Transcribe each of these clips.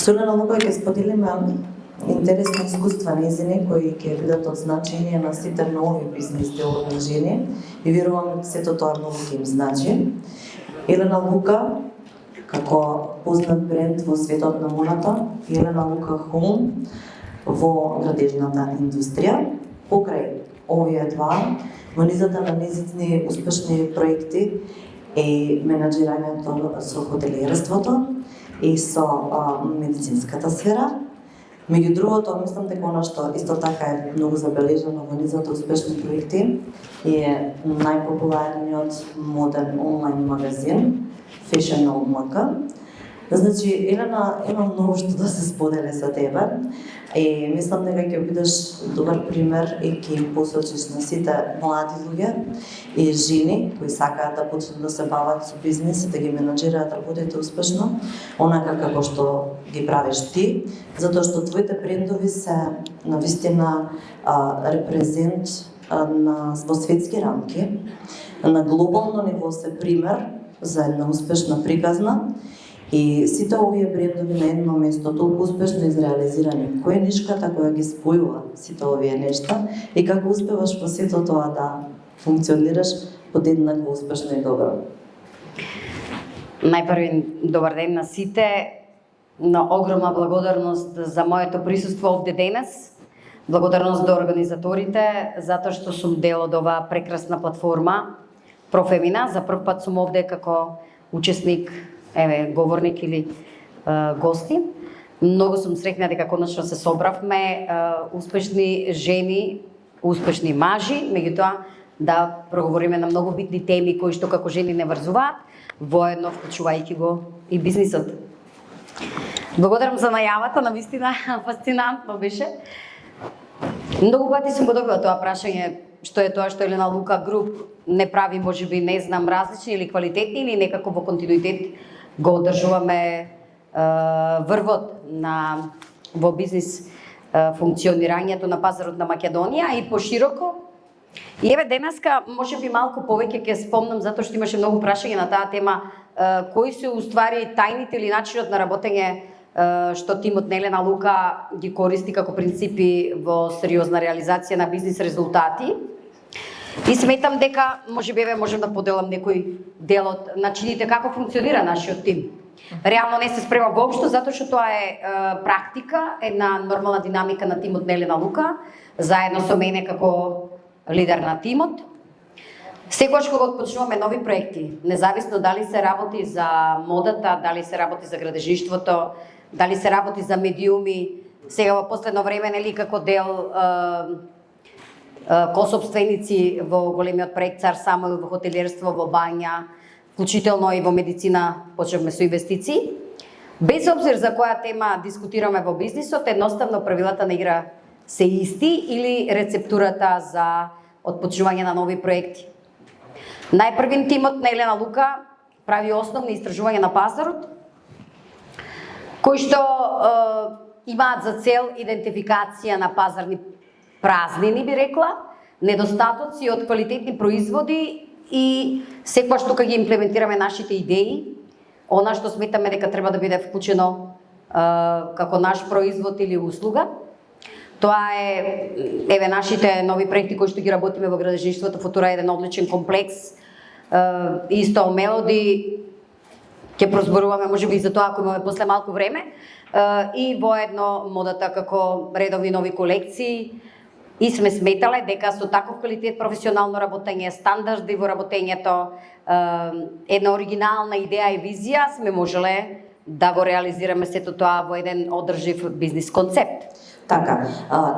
Со Елена Лука ќе споделиме интересни искуства нејзини кои ќе бидат од значење на сите нови бизнис делови жени и верувам сето тоа многу ќе им значи. Елена Лука како познат бренд во светот на модата, Елена Лука Хоум во градежната индустрија. Покрај овие два, во низата на незицни успешни проекти и менаџирањето со хотелиерството и со медицинската сфера. Меѓу другото, мислам дека она што исто така е многу забележано во низата успешни проекти е најпопуларниот моден онлайн магазин Fashion МК. Значи, Елена, има многу што да се сподели со тебе и мислам дека ќе бидеш добар пример и ќе им посочиш на сите млади луѓе и жени кои сакаат да почнат да се бават со бизнис и да ги менаџираат работите успешно, онака како што ги правиш ти, затоа што твоите брендови се навистина репрезент во светски рамки, на глобално ниво се пример за една успешна приказна. И сите овие брендови на едно место толку успешно изреализирани. Која е нишката која ги спојува сите овие нешта и како успеваш во сето тоа да функционираш подеднакво успешно и добро? Најпрви добар ден на сите. На огромна благодарност за моето присуство овде денес. Благодарност до организаторите затоа што сум дел од оваа прекрасна платформа Профемина. За прв пат сум овде како учесник, говорник или гости. Многу сум среќна дека конечно се собравме успешни жени, успешни мажи, меѓутоа да проговориме на многу битни теми кои што како жени не врзуваат, воедно вклучувајќи го и бизнисот. Благодарам за најавата, навистина фасцинантно беше. Многу пати сум го добила тоа прашање, што е тоа што Елена Лука Груп не прави, можеби, не знам, различни или квалитетни или некако во континуитет го одржуваме врвот во бизнис функционирањето на пазарот на Македонија и пошироко. И еве денеска можеби малку повеќе ќе спомнам затоа што имаше многу прашања на таа тема, кои се уствари тајните или начинот на работење што тимот на Елена Лука ги користи како принципи во сериозна реализација на бизнис резултати. И сметам дека можеби можам да поделам некој дел од начините како функционира нашиот тим. Реално не се спрема воопшто затоа што тоа е практика, една нормална динамика на тимот на Елена Лука, заедно со мене како лидер на тимот. Секогаш кога отпочнуваме нови проекти, независно дали се работи за модата, дали се работи за градежништвото, дали се работи за медиуми, сега во последно време нели како дел косопственици во големиот проект Цар Самуил, во хотелиерство, во бања, вклучително и во медицина почнавме со инвестиции. Без обзир за која тема дискутираме во бизнисот, едноставно правилата на игра се исти или рецептурата за отпочнување на нови проекти. Најпрвин тимот на Елена Лука прави основни истражувања на пазарот, кои што имаат за цел идентификација на пазарни празнини, би рекла, недостатоци од квалитетни производи и секогаш тука ги имплементираме нашите идеи, она што сметаме дека треба да биде вклучено како наш производ или услуга. Тоа е нашите нови проекти кои што ги работиме во градежништвото, Футура е еден одличен комплекс, исто Мелоди, ќе прозборуваме можеби и за тоа ако имаме после малку време, и воедно модата како редовни нови колекции. И сме сметале дека со таков квалитет професионално работење, стандарди во работењето, една оригинална идеја и визија сме можеле да го реализираме сето тоа во еден одржив бизнис концепт. Така,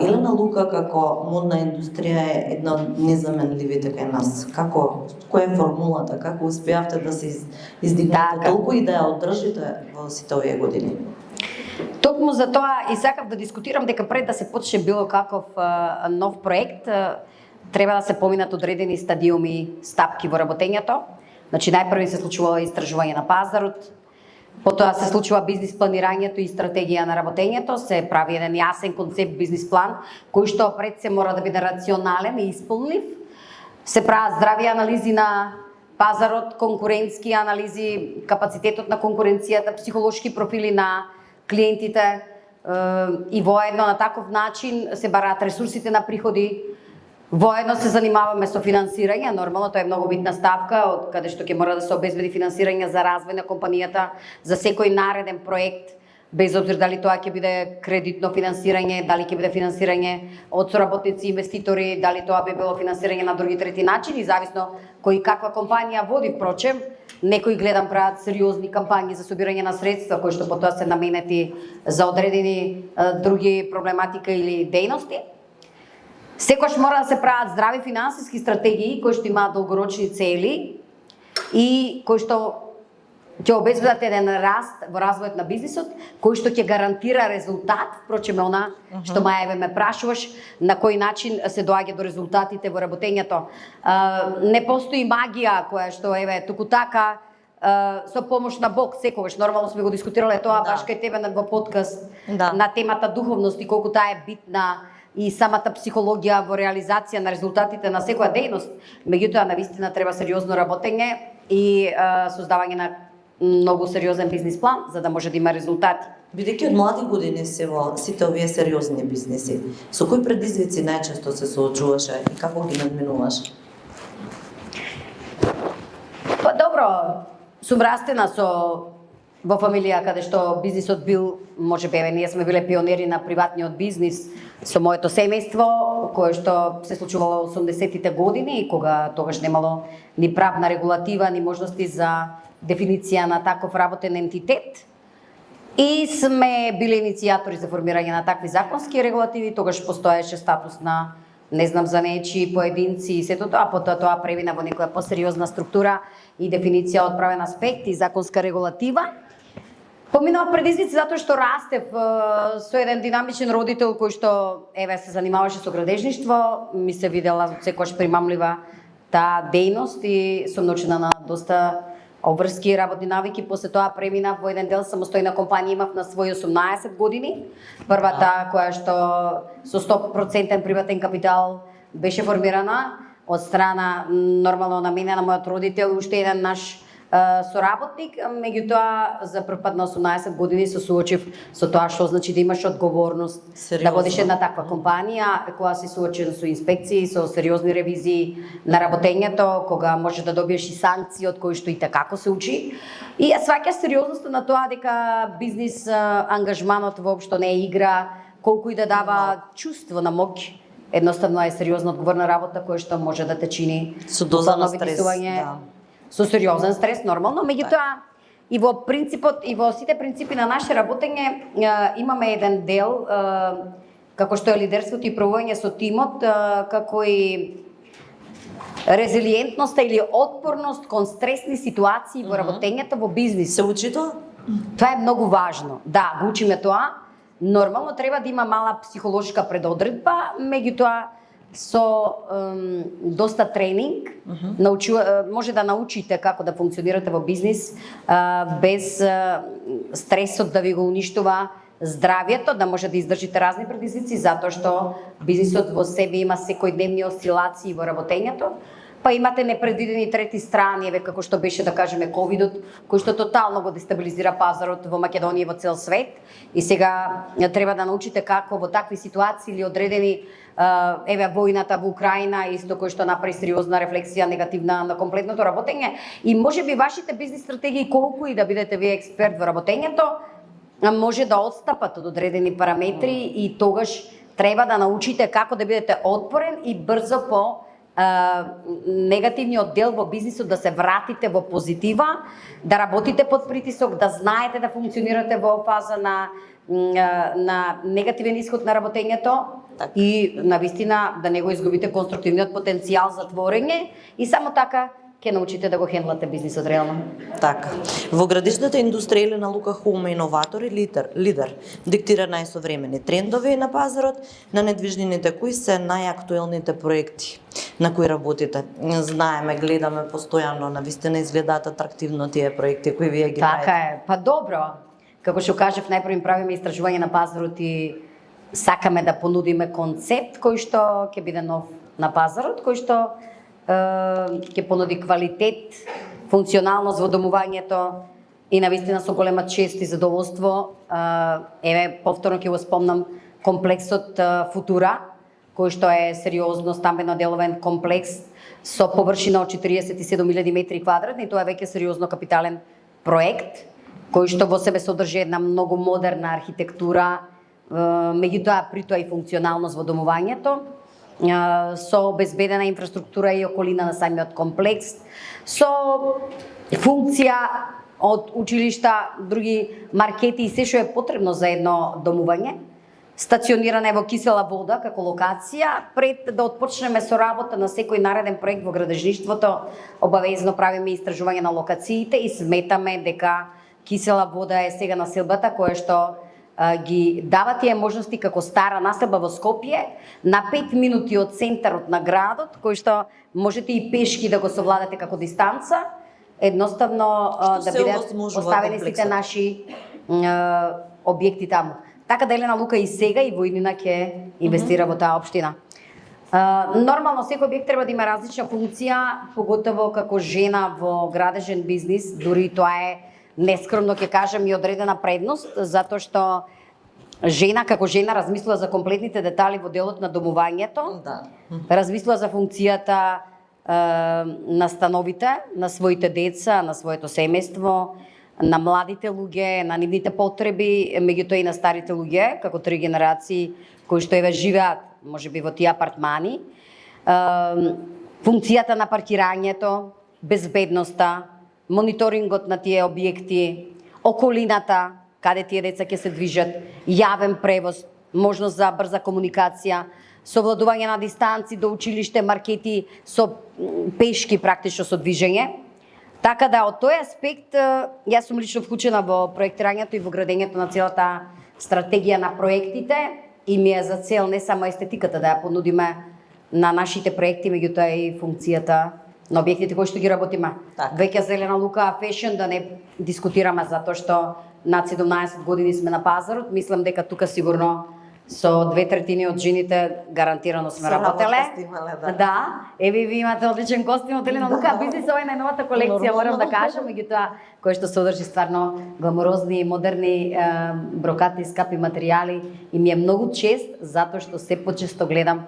Елена Лука како модна индустрија е една од незаменливите кај нас. Која е формулата? Како успеавте да се издигнете толку и да ја одржите во сите овие години? Токму за тоа и сакав да дискутирам дека пред да се почне било каков нов проект, треба да се поминат одредени стадиуми, стапки во работењето. Значи најпрви се случува истражување на пазарот, потоа се случува бизнис планирањето и стратегија на работењето, се прави еден јасен концепт бизнис план, кој што пред се мора да биде рационален и исполнлив. Се прават здрави анализи на пазарот, конкурентски анализи, капацитетот на конкуренцијата, психолошки профили на клиентите и воедно на таков начин се бараат ресурсите на приходи. Воедно се занимаваме со финансирање, нормално тоа е многу битна ставка, од каде што ќе мора да се обезбеди финансирање за развој на компанијата, за секој нареден проект, без обзир дали тоа ќе биде кредитно финансирање, дали ќе биде финансирање од соработници, инвеститори, дали тоа би било финансирање на други трети начини, зависно кој каква компанија води. Впрочем, некои гледам прават сериозни кампањи за собирање на средства кои што потоа се наменети за одредени други проблематика или дејности. Секојаш мора да се прават здрави финансиски стратегии кои што имаат долгорочни цели и кои што ќе обезбедат еден раст во развојот на бизнисот, кој што ќе гарантира резултат. Впрочем, она што Маја ме прашуваш, на кој начин се доаѓа до резултатите во работењето. Не постои магија која што туку така со помош на Бог секогаш. Нормално сме го дискутирале тоа баш кај тебе во подкаст на темата духовност и колку таа е битна и самата психологија во реализација на резултатите на секоја дејност. Меѓутоа, навистина треба сериозно работење и создавање на многу сериозен бизнис план за да може да има резултати. Бидејќи од млади години се во сите овие сериозни бизнеси, со кои предизвици најчесто се соочуваше и како ги надминуваш? Па добро, сум растена во фамилија каде што бизнисот бил, можеби ние сме биле пионери на приватниот бизнис со моето семејство, кое што се случувало во 80-тите години, кога тогаш немало ни правна регулатива, ни можности за дефиниција на таков работен ентитет. И сме биле иницијатори за формирање на такви законски регулативи, тогаш постоеше статус на не знам за нечи поединци и сето тоа, потоа тоа превина во некоја посериозна структура и дефиниција од правен аспект и законска регулатива. Поминав предизвици затоа што растев со еден динамичен родител кој што се занимаваше со градежништво, ми се видела секогаш примамлива таа дејност и сум научена на доста обврски работни навики. После тоа преминав во еден дел самостојна компанија, имав на своји 18 години. Првата која што со 100% приватен капитал беше формирана од страна нормално на мене, на мојот родител, уште еден наш соработник, меѓутоа за прв пат на 18 години се соочив со тоа што значи да имаш одговорност. Сериозно. Да водиш една таква компанија, кога се соочен со инспекции, со сериозни ревизии на работењето, кога можеш да добиеш и санкции од кои што и како се учи. И ја сваќаш сериозноста на тоа дека бизнис ангажманот воопшто не е игра, колку и да дава чувство на моќ. Едноставно е сериозна одговорна работа која што може да те чини со доза на стрес, со сериозен стрес, нормално, меѓутоа и во принципот и во сите принципи на наше работење имаме еден дел како што е лидерството и правување со тимот, како и резилиентноста или отпорност кон стресни ситуации во работењето во бизнис. Се учи тоа? Тоа е многу важно. Да, го учиме тоа. Нормално треба да има мала психолошка предодредба, меѓутоа со доста тренинг може да научите како да функционирате во бизнис без стресот да ви го уништува здравјето, да може да издржите разни предизвици, затоа што бизнисот во себе има секојдневни осцилации во работењето. Па имате непредвидени трети страни, како што беше да кажеме ковидот, кој што тотално го дестабилизира пазарот во Македонија и во цел свет. И сега треба да научите како во такви ситуации или одредени војната во Украина, исто кој што направи сериозна рефлексија негативна на комплетното работење. И можеби вашите бизнис стратегии, колку и да бидете вие експерт во работењето, може да отстапат од одредени параметри и тогаш треба да научите како да бидете отпорен и брзо по негативниот дел во бизнисот да се вратите во позитива, да работите под притисок, да знаете да функционирате во фаза на негативен исход на работењето и навистина да не го изгубите конструктивниот потенцијал за творење и само така ќе научите да го хендлате бизнисот реално. Така. Во градежната индустрија Елена Лука Хоум е иноватор и лидер. Диктира најсовремени трендови на пазарот, на недвижнините кои се најактуелните проекти на кои работите. Знаеме, гледаме постојано, навистина изгледаат атрактивно тие проекти кои вие ги правите. Така е. Па добро. Како што кажав, најпрво правиме истражување на пазарот и сакаме да понудиме концепт кој што ќе биде нов на пазарот, кој што ќе понуди квалитет, функционалност во домувањето, и навистина со голема чест и задоволство, еве повторно ќе го спомнам комплексот Футура, кој што е сериозно стамбено-деловен комплекс со површина од 47.000 метри квадратни, тоа е веќе сериозно капитален проект, кој што во себе содржи една многу модерна архитектура, меѓутоа при тоа и функционалност во домувањето, со обезбедена инфраструктура и околина на самиот комплекс, со функција од училишта, други маркети и се што е потребно за едно домување, стациониране во Кисела вода како локација. Пред да отпочнеме со работа на секој нареден проект во градежништвото, обавезно правиме истражување на локациите и сметаме дека Кисела вода е сега населбата која што ги дава тие можности како стара населба во Скопје, на 5 минути од центарот на градот, кој што можете и пешки да го совладате како дистанца, едноставно да бидат поставени сите наши објекти таму. Така да Елена Лука и сега и во иднина ќе инвестира во таа општина. Нормално секој објект треба да има различна функција, поготово како жена во градежен бизнис, дури тоа е нескромно ќе кажам и одредена предност, затоа што жена како жена размислува за комплетните детали во делот на домувањето, размислува за функцијата на становите, на своите деца, на своето семејство, на младите луѓе, на нивните потреби, меѓутоа и на старите луѓе, како 3 генерации кои што еве живеат, можеби во тие апартмани. Функцијата на паркирањето, безбедноста, мониторингот на тие објекти, околината, каде тие деца ќе се движат, јавен превоз, можност за брза комуникација, совладување на дистанци до училиште, маркети, со пешки практично со движење. Така да, од тој аспект, јас сум лично вклучена во проектирањето и во градењето на целата стратегија на проектите и ми е за цел не само естетиката да ја понудиме на нашите проекти, меѓутоа и функцијата на објектите кои што ги работиме. Веќе за Елена Лука Фешн да не дискутираме, затоа што над 17 години сме на пазарот, мислам дека тука сигурно со 2/3 од жените гарантирано сме работеле. Да, еве ви имате одличен костим од Елена Лука, бизнис ова е најновата колекција, морам да кажам, меѓутоа кој што содржи стварно гламурозни, модерни, брокатни, скапи материјали и ми е многу чест затоа што се почесто гледам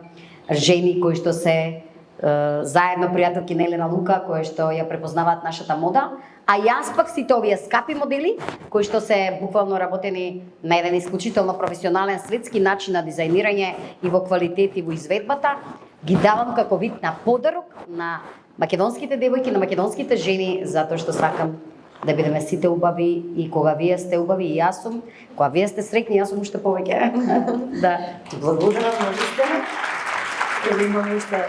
жени кои што се заедно пријателки на Елена Лука, кои што ја препознаваат нашата мода, а јас пак сите овие скапи модели, кои што се буквално работени на еден исклучително професионален светски начин на дизајнирање и во квалитет и во изведбата, ги давам како вид на подарок на македонските девојки, на македонските жени, затоа што сакам да бидеме сите убави и кога вие сте убави и јас сум, кога вие сте среќни, јас сум уште повеќе. Да. Благодарам многу. Или имаме уште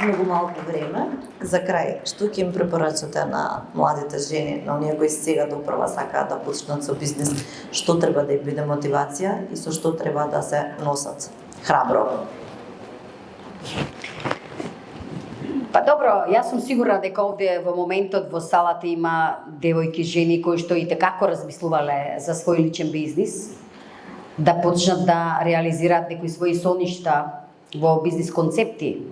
многу малку време. За крај, што ќе им препорачате на младите жени, на оние кои сега допрва сакаат да почнат со бизнис, што треба да им биде мотивација и со што треба да се носат храбро? Па добро, јас сум сигурна дека овде во моментот во салата има девојки, жени кои што и tekako размислувале за свој личен бизнис, да почнат да реализираат некои своји соништа во бизнис концепти.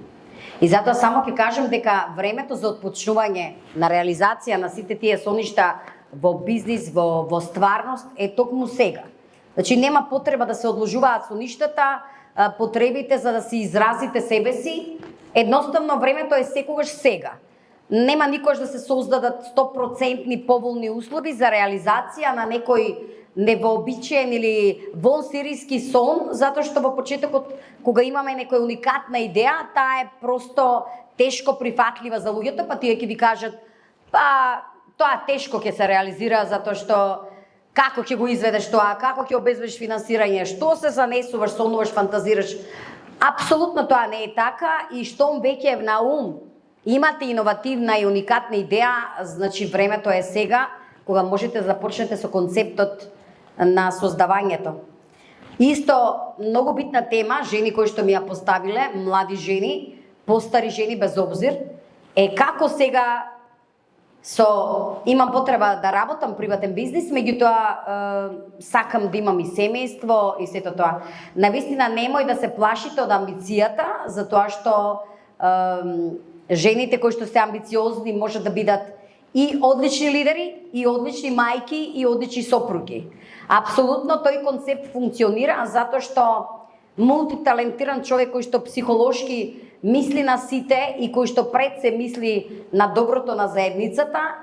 И затоа само ќе кажам дека времето за отпочнување на реализација на сите тие соништа во бизнис, во стварност е токму сега. Значи нема потреба да се одложуваат соништата, потребите за да си изразите себе си. Едноставно времето е секогаш сега. Нема никогаш да се создадат 100% поволни услови за реализација на некој невообичаен или вонсерийски сон, затоа што во почетокот, кога имаме некоја уникатна идеја, таа е просто тешко прифатлива за луѓето, па тие ќе ви кажат, па тоа тешко ќе се реализира, затоа што како ќе го изведеш тоа, како ќе обезбедиш финансирање, што се занесуваш, сонуваш, фантазираш. Апсолутно тоа не е така и штом веќе на ум имате иновативна и уникатна идеја, значи времето е сега, кога можете да започнете со концептот на создавањето. Исто многу битна тема, жени кои што ми ја поставиле, млади жени, постари жени без обзир, е како сега имам потреба да работам приватен бизнис, меѓутоа сакам да имам и семејство и сето тоа. Навистина немој да се плашите од амбицијата, затоа што жените кои што се амбициозни може да бидат и одлични лидери, и одлични мајки, и одлични сопруги. Апсолутно тој концепт функционира затоа што мултиталентиран човек кој што психолошки мисли на сите и кој што пред се мисли на доброто на заедницата,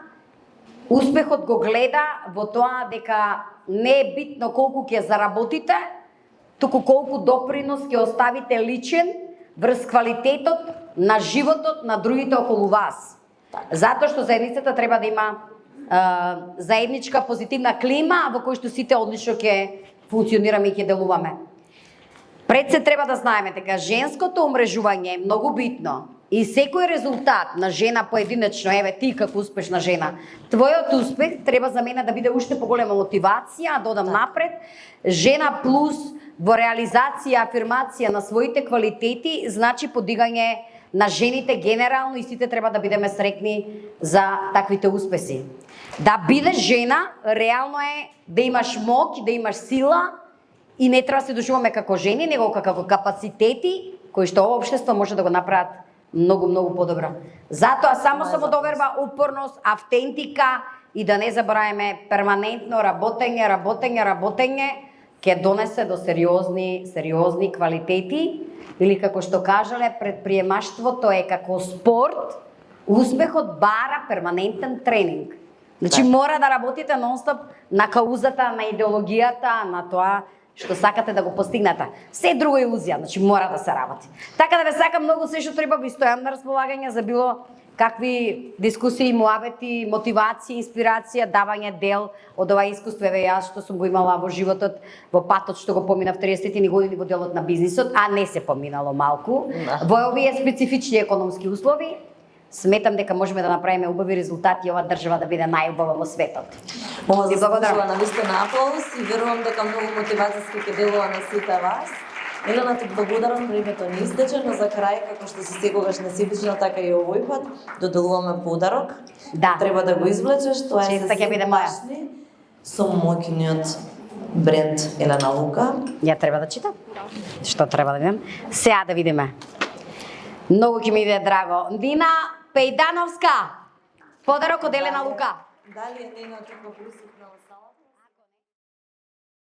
успехот го гледа во тоа дека не е битно колку ќе заработите, туку колку допринос ќе оставите личен врз квалитетот на животот на другите околу вас. Затоа што заедницата треба да има заедничка позитивна клима во кој што сите одлично ќе функционираме и ќе делуваме. Пред се треба да знаеме дека женското умрежување е многу битно и секој резултат на жена поединечно, еве ти како успешна жена, твојот успех треба за мене да биде уште поголема мотивација, да одам напред. Жена плюс во реализација, афирмација на своите квалитети, значи подигање на жените генерално и сите треба да бидеме среќни за таквите успеси. Да бидеш жена, реално е да имаш моќ, да имаш сила и не треба да се доживаме како жени, него како капацитети кои што ова општество може да го направат многу подобро. Затоа само самодоверба, упорност, автентика и да не забравяме перманентно работење ќе донесе до сериозни квалитети или како што кажале, предприемаштвото е како спорт, успехот бара перманентен тренинг. Значи мора да работите нон-стоп на каузата, на идеологијата, на тоа што сакате да го постигнете. Се друга илузија, значи мора да се работи. Така да ве сакам многу, се што треба ви стојам на располагање за било какви дискусии, муабети, мотивација, инспирација, давање дел од ова искуство. Еве јас што сум го имала во животот, во патот што го поминав 30 години во делот на бизнисот, а не се поминало малку. Во овие специфични економски услови, сметам дека можеме да направиме убави резултати и ова држава да биде најубава во светот. Ова заслужува навистина аплауз и верувам дека многу мотивацијски ќе делува на сите вас. Елена, ти благодарам, времето ни истече, но за крај, како што си секогаш несебична, така и овој пат, доделуваме подарок. Да. Треба да го извлечеш, тоа е Честа ќе биде моја. Со моќниот бренд Елена Лука. Ја треба да читам? Што треба да видам? Сега да видиме. Многу ќе ми биде драго. Нина Пејдановска, подарок од Елена Лука. Дали е нейна тука присутна?